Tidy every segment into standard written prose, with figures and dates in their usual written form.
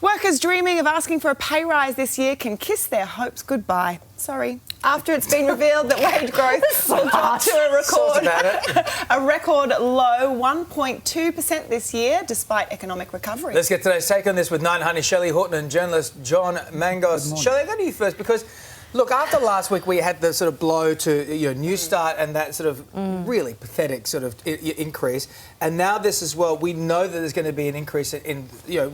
Workers dreaming of asking for a pay rise this year can kiss their hopes goodbye. Sorry. After it's been revealed that wage growth will drop to a record low 1.2% this year, despite economic recovery. Let's get today's take on this with 9 Honey, Shelley Horton and journalist John Mangos. Shelley, I'll go to you first because, look, after last week we had the sort of blow to New Start and that sort of really pathetic sort of increase, and now this as well. We know that there's going to be an increase in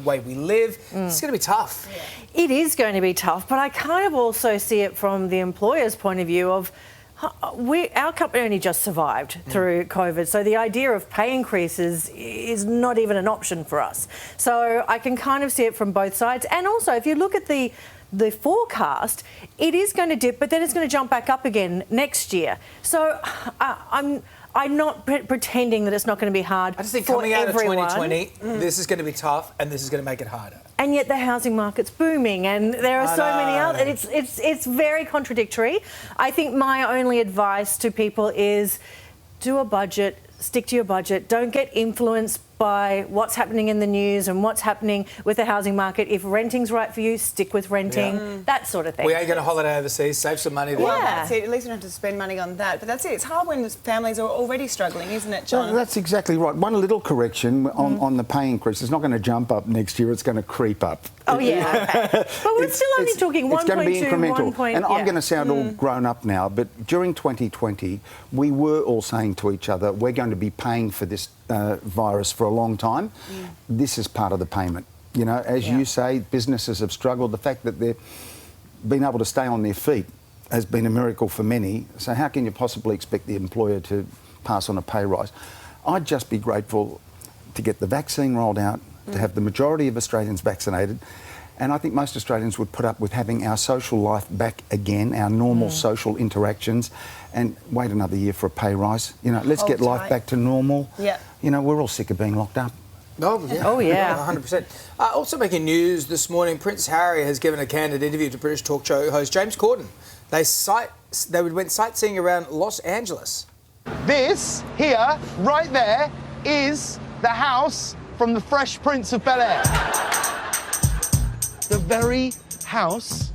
way we live. It's going to be tough. Yeah. It is going to be tough, but I kind of also see it from the employer's point of view of our company only just survived through COVID, so the idea of pay increases is not even an option for us. So I can kind of see it from both sides. And also, if you look at the forecast, it is going to dip, but then it's going to jump back up again next year. So I'm not pretending that it's not going to be hard. I just think for coming out everyone. of 2020, this is going to be tough, and this is going to make it harder. And yet the housing market's booming, and there are so many out there. It's very contradictory. I think my only advice to people is do a budget, stick to your budget. Don't get influenced by what's happening in the news and what's happening with the housing market. If renting's right for you, stick with renting, that sort of thing. We ain't going to holiday overseas, save some money there. Well, that's it. At least we don't have to spend money on that. But that's it. It's hard when families are already struggling, isn't it, John? Well, that's exactly right. One little correction on the pay increase. It's not going to jump up next year. It's going to creep up. Oh, yeah. Okay. But we're still only talking 1.2, It's going to be incremental. 1. And I'm going to sound all grown up now, but during 2020, we were all saying to each other, we're going to be paying for this virus for a long time. This is part of the payment. You know, as you say, businesses have struggled. The fact that they've been able to stay on their feet has been a miracle for many. So how can you possibly expect the employer to pass on a pay rise? I'd just be grateful to get the vaccine rolled out, to have the majority of Australians vaccinated. And I think most Australians would put up with having our social life back again, our normal social interactions, and wait another year for a pay rise. You know, let's get life back to normal. Yeah. You know, we're all sick of being locked up. Oh, yeah. 100%. Also making news this morning, Prince Harry has given a candid interview to British talk show host James Corden. They went sightseeing around Los Angeles. This here, right there, is the house from the Fresh Prince of Bel-Air. The very house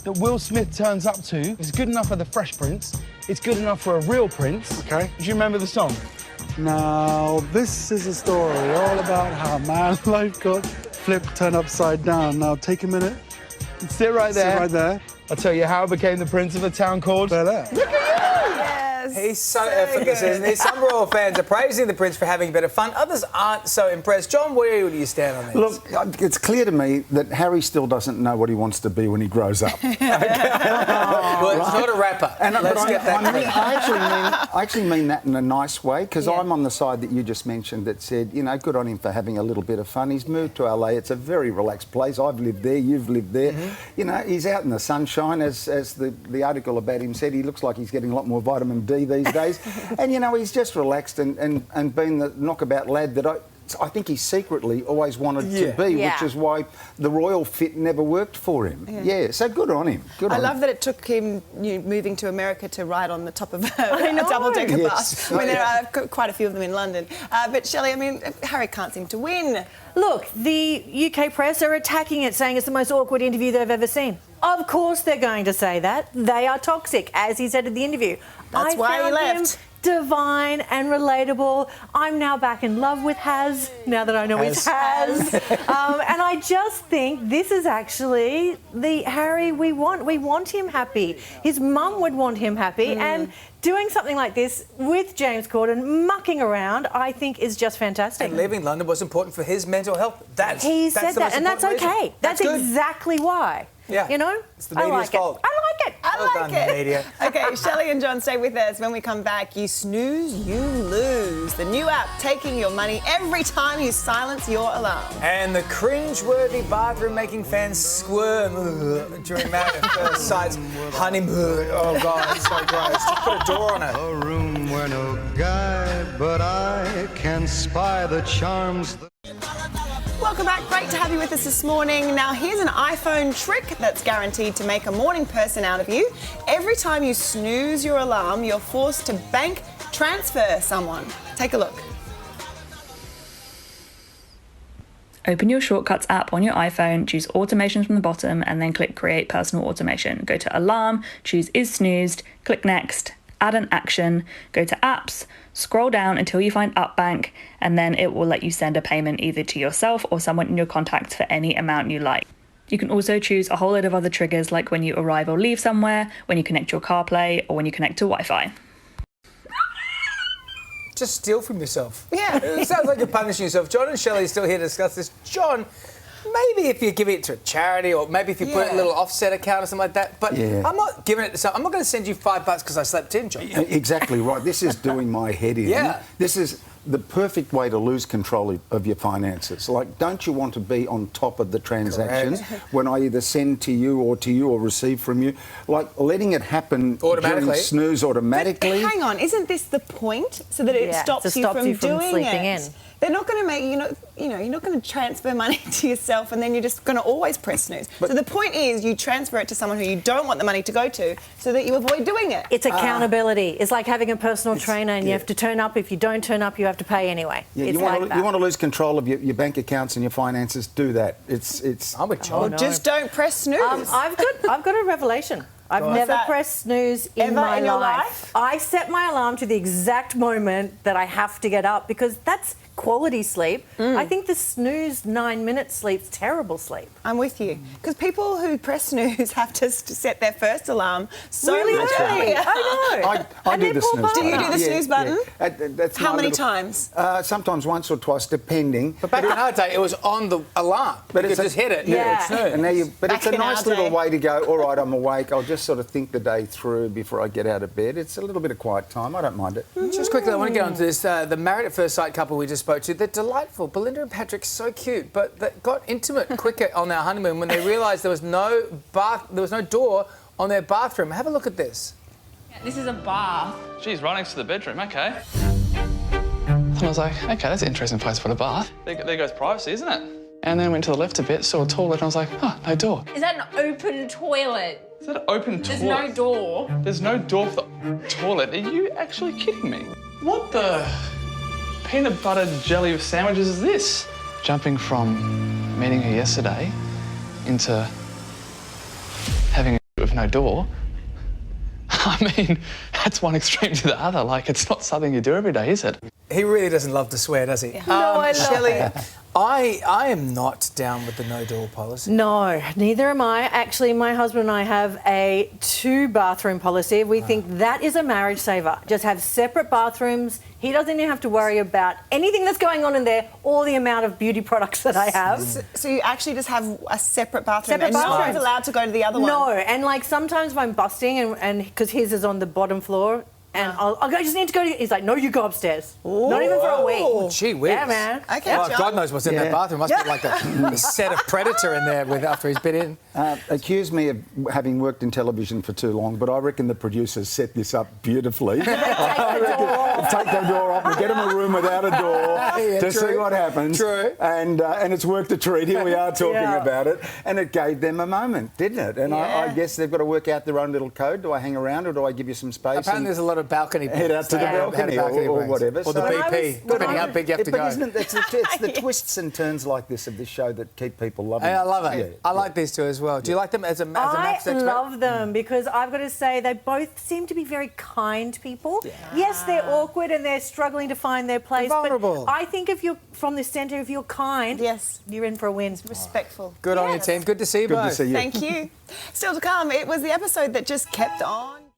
that Will Smith turns up to is good enough for the Fresh Prince. It's good enough for a real prince. Okay. Do you remember the song? Now, this is a story all about how my life got flipped, turned upside down. Now, take a minute. Sit right there. Sit right there. I'll tell you how I became the prince of a town called Bel-Air. Look at you! Yes. He's so effortless, isn't he? Some royal fans are praising the prince for having a bit of fun. Others aren't so impressed. John, where do you stand on this? Look, it's clear to me that Harry still doesn't know what he wants to be when he grows up. Well, it's not a rapper. And Let's get that clear. I actually mean that in a nice way, because I'm on the side that you just mentioned that said, you know, good on him for having a little bit of fun. He's moved to LA. It's a very relaxed place. I've lived there. You've lived there. You know, he's out in the sunshine. As the article about him said, he looks like he's getting a lot more vitamin D these days. And, you know, he's just relaxed and been the knockabout lad that I think he secretly always wanted to be, which is why the royal fit never worked for him. So good on him. I love that it took him moving to America to ride on the top of a double-decker bus. I mean, there are quite a few of them in London. But, Shelley, I mean, Harry can't seem to win. Look, the UK press are attacking it, saying it's the most awkward interview they've ever seen. Of course they're going to say that. They are toxic, as he said at the interview. That's why he left. Divine and relatable. I'm now back in love with Haz, now that I know he's Haz. And I just think this is actually the Harry we want. We want him happy. His mum would want him happy. And doing something like this with James Corden, mucking around, I think is just fantastic. And leaving London was important for his mental health. He said that, and that's okay. That's exactly why. Yeah. You know? It's the media's fault. I like it. I like it. Media. Okay, Shelley and John, stay with us. When we come back, you snooze, you lose. The new app taking your money every time you silence your alarm. And the cringe-worthy bathroom-making fans squirm during Married at First Sight's honeymoon. Oh, God, it's so gross. Just put a door on it. A room where no guy but I can spy the charms. Welcome back. Great to have you with us this morning. Now, here's an iPhone trick that's guaranteed to make a morning person out of you. Every time you snooze your alarm, you're forced to bank transfer someone. Take a look. Open your Shortcuts app on your iPhone, choose Automations from the bottom, and then click Create Personal Automation. Go to Alarm, choose Is Snoozed, click Next, add an action, go to Apps, scroll down until you find Upbank, and then it will let you send a payment either to yourself or someone in your contacts for any amount you like. You can also choose a whole load of other triggers, like when you arrive or leave somewhere, when you connect your CarPlay, or when you connect to Wi-Fi. Just steal from yourself. Yeah. It sounds like you're punishing yourself. John and Shelley are still here to discuss this. John, maybe if you give it to a charity, or maybe if you put it in a little offset account or something like that. But I'm not giving it to someone. I'm not going to send you $5 because I slept in, John. Exactly right. This is doing my head in. Yeah. This is the perfect way to lose control of your finances. Like, don't you want to be on top of the transactions when I either send to you or receive from you? Like, letting it happen automatically, during Snooze automatically. But hang on, isn't this the point? So that it stops you from doing sleeping it. in. They're not going to make you're not going to transfer money to yourself and then you're just going to always press snooze. So the point is you transfer it to someone who you don't want the money to go to so that you avoid doing it. It's accountability. It's like having a personal trainer and you have to turn up. If you don't turn up, you have to pay anyway. Yeah, it's you want to lose control of your bank accounts and your finances, do that. It's I'm with John. Just don't press snooze. I've got a revelation. I've never pressed snooze in my life. I set my alarm to the exact moment that I have to get up because that's quality sleep. I think the snooze 9-minute sleep's terrible sleep. I'm with you. Because people who press snooze have to set their first alarm so Really much early. earlier. I know. I do the snooze button. Do you do the snooze button? That's How my many little- times? Sometimes once or twice, depending. But back in our day, it was on the alarm. But You it's could just hit it. Yeah. It's snooze. And now but Back it's a in our nice little day. way to go, all right, I'm awake, I'll just sort of think the day through before I get out of bed. It's a little bit of quiet time, I don't mind it. Just quickly, I want to get onto this. The Married at First Sight couple we just spoke to, they're delightful. Belinda and Patrick, so cute, but they got intimate quicker on their honeymoon when they realised there was no door on their bathroom. Have a look at this. This is a bath. Geez, right next to the bedroom, okay. And I was like, okay, that's an interesting place to put a bath. There goes privacy, isn't it? And then went to the left a bit, saw a toilet, and I was like, oh, no door. Is that an open toilet? Is that an open There's toilet? no door. There's no door for the toilet. Are you actually kidding me? What the peanut butter jelly of sandwiches is this? Jumping from meeting her yesterday into having a with no door. I mean, that's one extreme to the other. Like, it's not something you do every day, is it? He really doesn't love to swear, does he? No, I love Shelley, it. I am not down with the no-door policy. No, neither am I. Actually, my husband and I have a 2-bathroom policy. We think that is a marriage saver. Just have separate bathrooms. He doesn't even have to worry about anything that's going on in there or the amount of beauty products that I have. So you actually just have a separate bathroom Separate and no bathrooms. one's allowed to go to the other one? No, and like sometimes if I'm busting and because his is on the bottom floor, and I just need to go. He's like, no, you go upstairs. Not even for a week. Oh, gee whiz. Yeah, man. Okay, Oh, John. God knows what's in that bathroom. Must be like a set of Predator in there after he's been in. Accuse me of having worked in television for too long, but I reckon the producers set this up beautifully. Take the door off and get them a room without a door to see what happens. True. And it's worked a treat. Here we are talking about it. And it gave them a moment, didn't it? And I guess they've got to work out their own little code. Do I hang around or do I give you some space? Apparently there's a lot of balcony head out to the balcony or whatever. Or the So- BP, depending how big you have to but go. isn't it, it's the twists and turns like this of this show that keep people loving Hey, it. I love it. Yeah, I like these two as well. Do you like them as a I maths expert? love them because I've got to say they both seem to be very kind people. Yes, they're awkward and they're struggling to find their place. They're vulnerable. But I think if you're from the centre, if you're kind, you're in for a win. Respectful. Good on you, team. Good to see you Good both. to see you. Thank you. Still to come, it was the episode that just kept on.